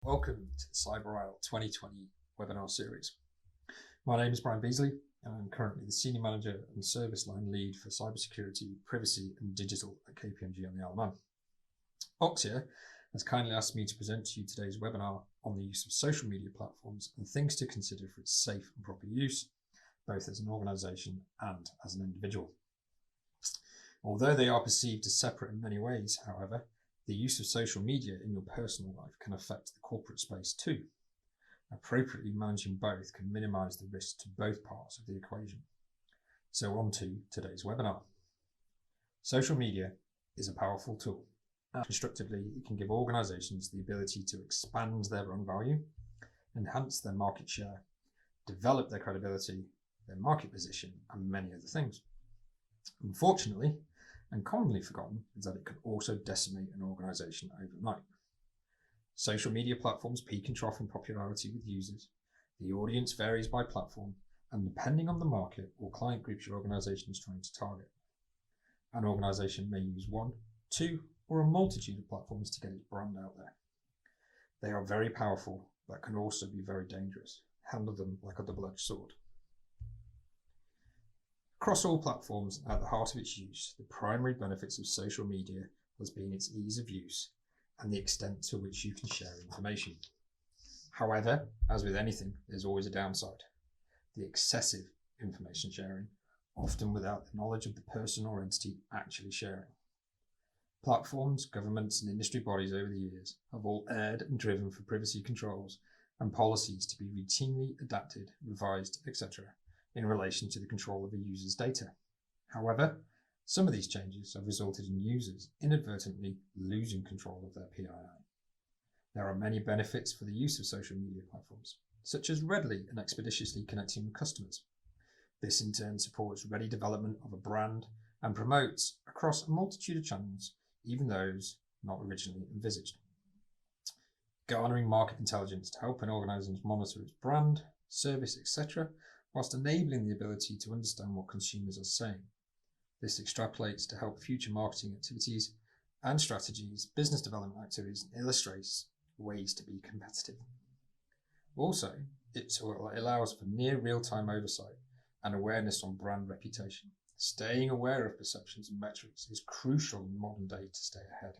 Welcome to the CYBERISLE 2020 webinar series. My name is Brian Beasley and I'm currently the Senior Manager and Service Line Lead for Cybersecurity, Privacy and Digital at KPMG on the Isle of Man. Oxia has kindly asked me to present to you today's webinar on the use of social media platforms and things to consider for its safe and proper use, both as an organisation and as an individual. Although they are perceived as separate in many ways, however, the use of social media in your personal life can affect the corporate space too. Appropriately managing both can minimise the risk to both parts of the equation. So on to today's webinar. Social media is a powerful tool. Constructively, it can give organisations the ability to expand their brand value, enhance their market share, develop their credibility, their market position, and many other things. Unfortunately, and commonly forgotten, is that it can also decimate an organisation overnight. Social media platforms peak and trough in popularity with users. The audience varies by platform and depending on the market or client groups your organisation is trying to target. An organisation may use one, two, or a multitude of platforms to get its brand out there. They are very powerful, but can also be very dangerous. Handle them like a double-edged sword. Across all platforms, at the heart of its use, the primary benefits of social media has been its ease of use and the extent to which you can share information. However, as with anything, there's always a downside: the excessive information sharing, often without the knowledge of the person or entity actually sharing. Platforms, governments and industry bodies over the years have all erred and driven for privacy controls and policies to be routinely adapted, revised, etc. in relation to the control of a user's data. However, some of these changes have resulted in users inadvertently losing control of their PII. There are many benefits for the use of social media platforms, such as readily and expeditiously connecting with customers. This in turn supports ready development of a brand and promotes across a multitude of channels, even those not originally envisaged. Garnering market intelligence to help an organisation monitor its brand, service, etc., whilst enabling the ability to understand what consumers are saying. This extrapolates to help future marketing activities and strategies, business development activities, and illustrates ways to be competitive. Also, it allows for near real-time oversight and awareness on brand reputation. Staying aware of perceptions and metrics is crucial in modern day to stay ahead.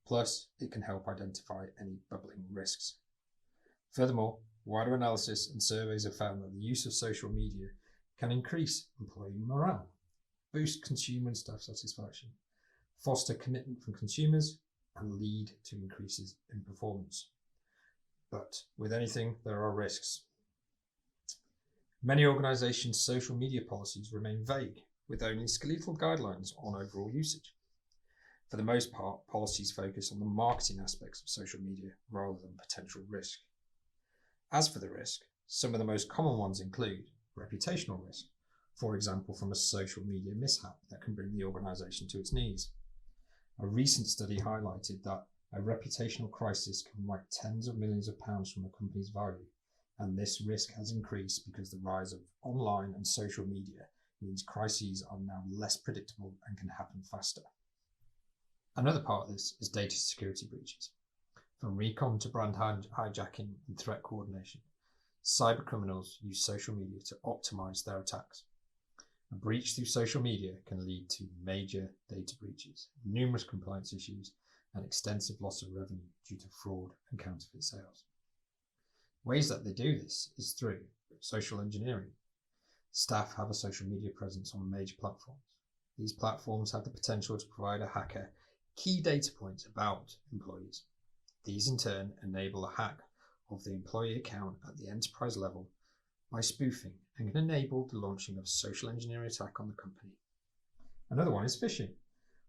Plus, it can help identify any bubbling risks. Furthermore, wider analysis and surveys have found that the use of social media can increase employee morale, boost consumer and staff satisfaction, foster commitment from consumers, and lead to increases in performance. But with anything, there are risks. Many organisations' social media policies remain vague, with only skeletal guidelines on overall usage. For the most part, policies focus on the marketing aspects of social media rather than potential risk. As for the risk, some of the most common ones include reputational risk, for example from a social media mishap that can bring the organisation to its knees. A recent study highlighted that a reputational crisis can wipe tens of millions of pounds from a company's value, and this risk has increased because the rise of online and social media means crises are now less predictable and can happen faster. Another part of this is data security breaches. From recon to brand hijacking and threat coordination, cybercriminals use social media to optimize their attacks. A breach through social media can lead to major data breaches, numerous compliance issues, and extensive loss of revenue due to fraud and counterfeit sales. Ways that they do this is through social engineering. Staff have a social media presence on major platforms. These platforms have the potential to provide a hacker key data points about employees. These in turn enable a hack of the employee account at the enterprise level by spoofing and can enable the launching of a social engineering attack on the company. Another one is phishing.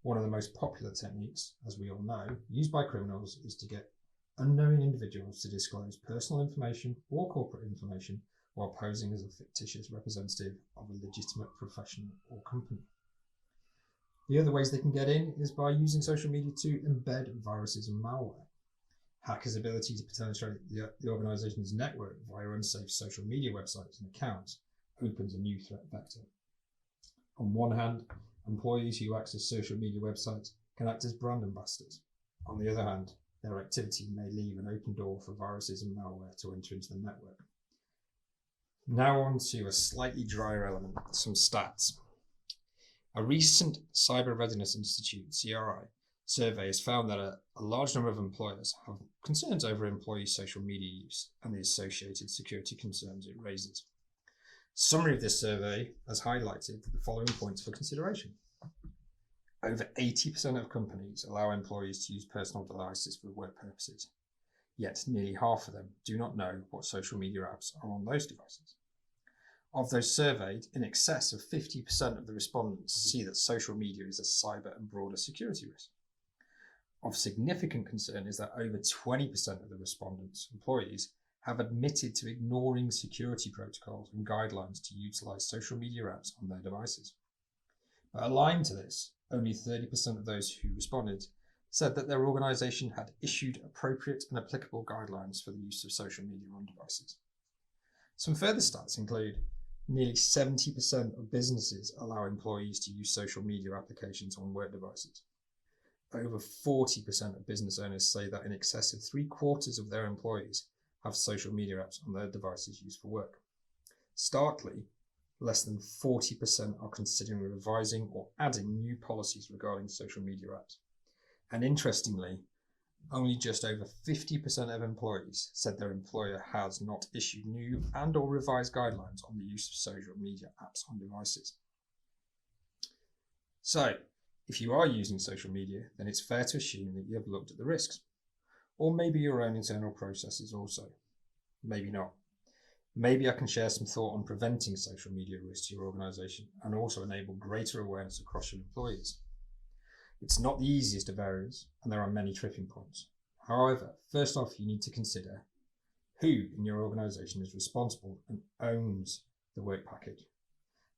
One of the most popular techniques, as we all know, used by criminals is to get unknowing individuals to disclose personal information or corporate information while posing as a fictitious representative of a legitimate profession or company. The other ways they can get in is by using social media to embed viruses and malware. Hackers' ability to penetrate the organisation's network via unsafe social media websites and accounts opens a new threat vector. On one hand, employees who access social media websites can act as brand ambassadors. On the other hand, their activity may leave an open door for viruses and malware to enter into the network. Now on to a slightly drier element, some stats. A recent Cyber Readiness Institute, CRI, survey has found that a large number of employers have concerns over employee social media use and the associated security concerns it raises. Summary of this survey has highlighted the following points for consideration. Over 80% of companies allow employees to use personal devices for work purposes, yet nearly half of them do not know what social media apps are on those devices. Of those surveyed, in excess of 50% of the respondents see that social media is a cyber and broader security risk. Of significant concern is that over 20% of the respondents' employees have admitted to ignoring security protocols and guidelines to utilize social media apps on their devices. But aligned to this, only 30% of those who responded said that their organization had issued appropriate and applicable guidelines for the use of social media on devices. Some further stats include nearly 70% of businesses allow employees to use social media applications on work devices. Over 40% of business owners say that in excess of 3/4 of their employees have social media apps on their devices used for work. Starkly, less than 40% are considering revising or adding new policies regarding social media apps. And interestingly, only just over 50% of employees said their employer has not issued new and or revised guidelines on the use of social media apps on devices. So, if you are using social media, then it's fair to assume that you have looked at the risks. Or maybe your own internal processes also. Maybe not. Maybe I can share some thought on preventing social media risks to your organisation and also enable greater awareness across your employees. It's not the easiest of areas, and there are many tripping points. However, first off, you need to consider who in your organisation is responsible and owns the work package.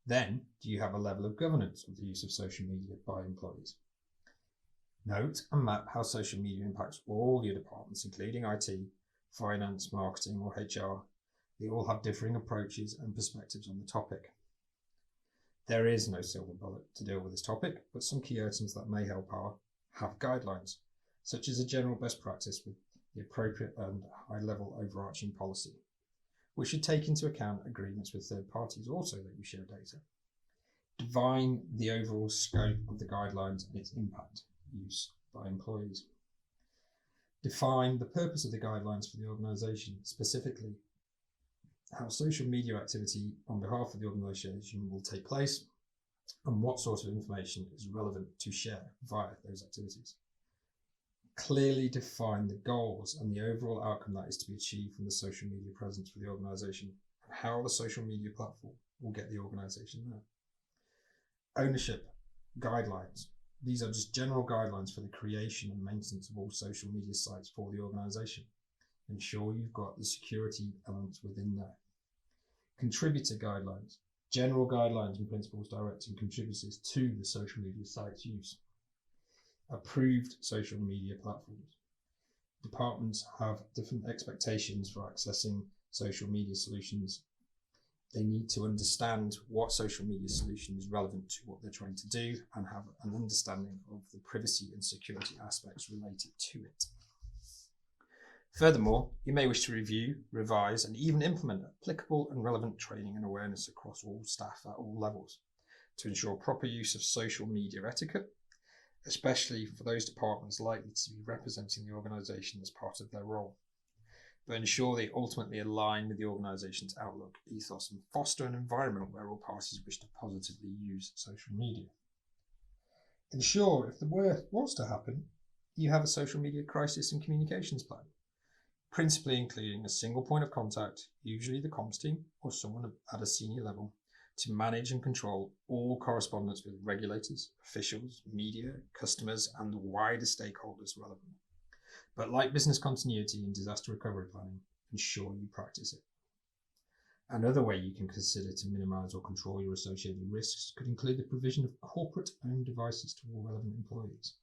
Then, do you have a level of governance of the use of social media by employees? Note and map how social media impacts all your departments, including IT, finance, marketing, or HR. They all have differing approaches and perspectives on the topic. There is no silver bullet to deal with this topic, but some key items that may help are have guidelines, such as a general best practice with the appropriate and high-level overarching policy, which should take into account agreements with third parties also that you share data. Define the overall scope of the guidelines and its impact use by employees. Define the purpose of the guidelines for the organisation, specifically how social media activity on behalf of the organisation will take place and what sort of information is relevant to share via those activities. Clearly define the goals and the overall outcome that is to be achieved from the social media presence for the organisation and how the social media platform will get the organisation there. Ownership guidelines. These are just general guidelines for the creation and maintenance of all social media sites for the organisation. Ensure you've got the security elements within there. Contributor guidelines. General guidelines and principles directing contributors to the social media site's use. Approved social media platforms. Departments have different expectations for accessing social media solutions. They need to understand what social media solution is relevant to what they're trying to do and have an understanding of the privacy and security aspects related to it. Furthermore, you may wish to review, revise, and even implement applicable and relevant training and awareness across all staff at all levels to ensure proper use of social media etiquette, especially for those departments likely to be representing the organisation as part of their role, but ensure they ultimately align with the organisation's outlook, ethos, and foster an environment where all parties wish to positively use social media. Ensure, if the worst was to happen, you have a social media crisis and communications plan, principally including a single point of contact, usually the comms team or someone at a senior level, to manage and control all correspondence with regulators, officials, media, customers, and the wider stakeholders relevant. But like business continuity and disaster recovery planning, ensure you practice it. Another way you can consider to minimise or control your associated risks could include the provision of corporate-owned devices to all relevant employees.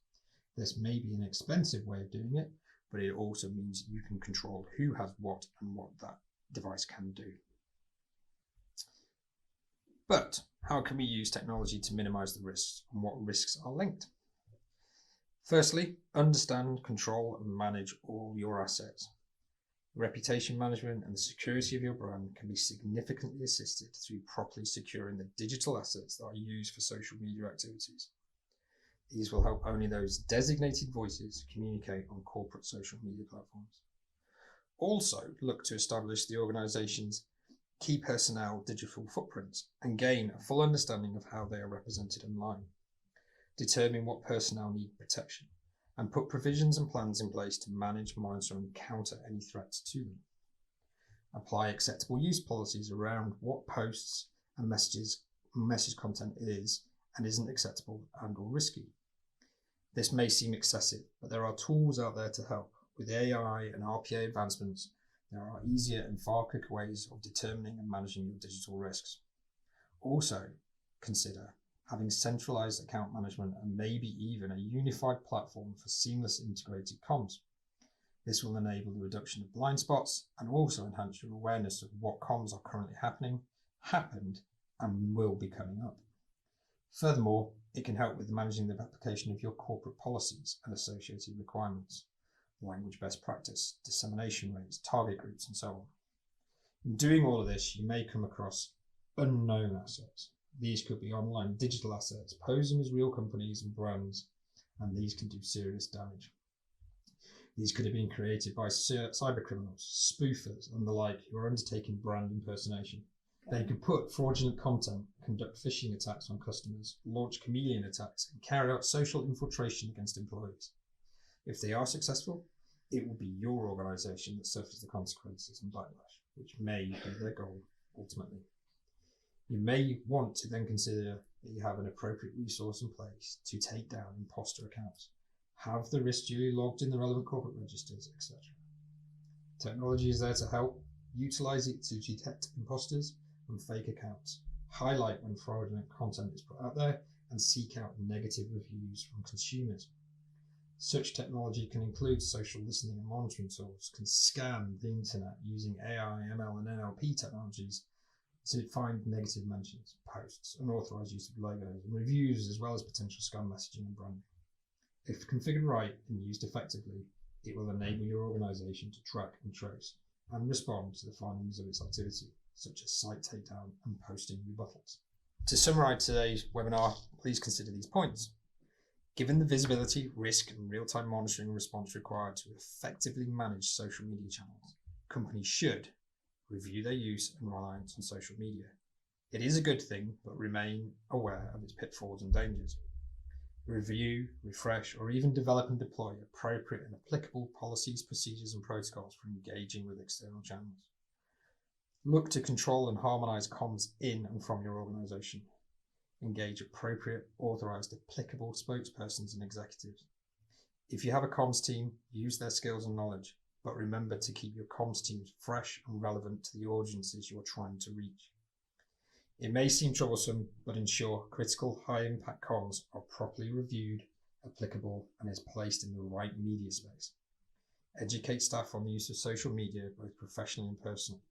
This may be an expensive way of doing it, but it also means you can control who has what and what that device can do. But how can we use technology to minimise the risks and what risks are linked? Firstly, understand, control and manage all your assets. Reputation management and the security of your brand can be significantly assisted through properly securing the digital assets that are used for social media activities. These will help only those designated voices communicate on corporate social media platforms. Also, look to establish the organisation's key personnel digital footprints and gain a full understanding of how they are represented online. Determine what personnel need protection and put provisions and plans in place to manage, monitor and counter any threats to them. Apply acceptable use policies around what posts and message content is and isn't acceptable and or risky. This may seem excessive, but there are tools out there to help. With AI and RPA advancements, there are easier and far quicker ways of determining and managing your digital risks. Also, consider having centralized account management and maybe even a unified platform for seamless integrated comms. This will enable the reduction of blind spots and also enhance your awareness of what comms are currently happening, happened, and will be coming up. Furthermore, it can help with managing the application of your corporate policies and associated requirements, language best practice, dissemination rates, target groups, and so on. In doing all of this, you may come across unknown assets. These could be online digital assets posing as real companies and brands, and these can do serious damage. These could have been created by cybercriminals, spoofers, and the like who are undertaking brand impersonation. They could put fraudulent content, conduct phishing attacks on customers, launch chameleon attacks, and carry out social infiltration against employees. If they are successful, it will be your organisation that suffers the consequences and backlash, which may be their goal ultimately. You may want to then consider that you have an appropriate resource in place to take down imposter accounts, have the risk duly logged in the relevant corporate registers, etc. Technology is there to help. Utilise it to detect imposters and fake accounts, highlight when fraudulent content is put out there, and seek out negative reviews from consumers. Such technology can include social listening and monitoring tools, can scan the internet using AI, ML and NLP technologies to find negative mentions, posts, unauthorized use of logos and reviews, as well as potential scam messaging and branding. If configured right and used effectively, it will enable your organization to track and trace and respond to the findings of its activity, such as site takedown and posting rebuttals. To summarize today's webinar, please consider these points. Given the visibility, risk, and real-time monitoring and response required to effectively manage social media channels, companies should review their use and reliance on social media. It is a good thing, but remain aware of its pitfalls and dangers. Review, refresh, or even develop and deploy appropriate and applicable policies, procedures, and protocols for engaging with external channels. Look to control and harmonize comms in and from your organization. Engage appropriate, authorized, applicable spokespersons and executives. If you have a comms team, use their skills and knowledge, but remember to keep your comms teams fresh and relevant to the audiences you're trying to reach. It may seem troublesome, but ensure critical high-impact comms are properly reviewed, applicable, and is placed in the right media space. Educate staff on the use of social media, both professionally and personally.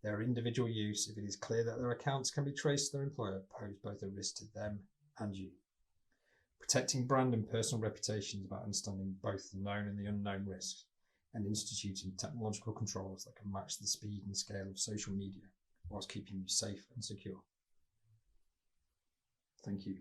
Their individual use, if it is clear that their accounts can be traced to their employer, pose both a risk to them and you. Protecting brand and personal reputation is about understanding both the known and the unknown risks, and instituting technological controls that can match the speed and scale of social media whilst keeping you safe and secure. Thank you.